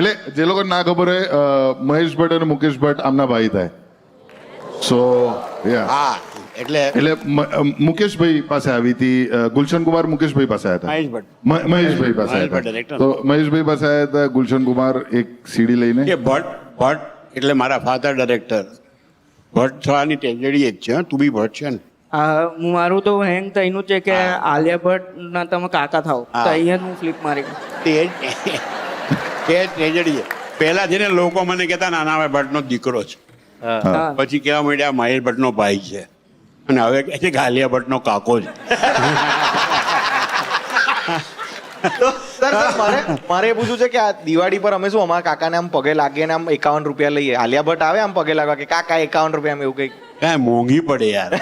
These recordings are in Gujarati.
એટલે જે લોકો ના ખબર હોય મહેશ ભટ્ટ અને મુકેશ ભટ્ટ આમના ભાઈ થાય સો હા એટલે મુકેશભાઈ પાસે આવી હતી ગુલશન કુમાર મુકેશભાઈ પાસે આવ્યા મહેશ ભટ્ટ હતા મહેશભાઈ પાસે મહેશ આવ્યા ભટ્ટ હતા director. તો મહેશભાઈ પાસે આવ્યા હતા ગુલશન કુમાર એક સીડી લઈને કે ભટ્ટ એટલે મારા ફાધર ડાયરેક્ટર ભટ્ટ થવાની ટ્રેજેડી જ છે તું બી ભટ્ટ છે ને મારું તો હેંગ થઈનું છે કે આલિયા ભટ્ટ ના તમે કાકા થાવ હા. તો અહીંયા જ હું ફ્લિપ મારી ગઈ. તે ટ્રેજેડી છે પહેલા છે ને લોકો મને કહેતા નાના ભાઈ ભટ્ટનો દીકરો છે હા. પછી કહેવા માંડ્યા મહેશ ભટ્ટનો ભાઈ છે અને હવે કહે છે કે આલિયા ભટ્ટનો કાકો છે સર મારે એ પૂછવું છે કે આ દિવાળી પર અમે શું અમારા કાકાને આમ પગે લાગીએ ને આમ 51 રૂપિયા લઈએ આલિયા ભટ્ટ આવે આમ પગે લાગવા કે કાકા 51 રૂપિયા આમ એવું કંઈક કાંઈ મોંઘી પડે યાર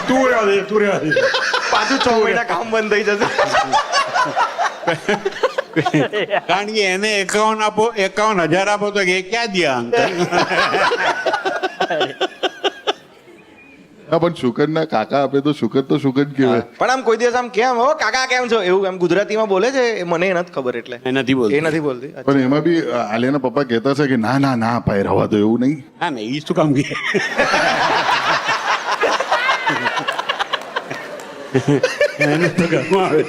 તું રહેવા દે પાછું 6 મહિના કામ બંધ થઈ જશે કારણ કે એને 51,000 આપો તો કે એ ક્યાં દે અંકલ હા પણ શુકર ના કાકા આપે તો શુકર કહેવાય પણ આમ કોઈ દિવસ આમ કેમ હો કાકા કેમ છો એવું એમ ગુજરાતીમાં બોલે છે એ મને નથી ખબર એટલે એ નથી બોલતો એ નથી બોલતી પણ એમાં બી આલિયાના પપ્પા કહેતા છે કે ના ના ના ભાઈ રવા દો એવું નહીં હા ને એ શું કામ કે એને તો ઘરમાં આવે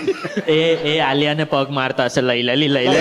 એ આલિયાને પગ મારતા હશે લઈ લે લઈ લે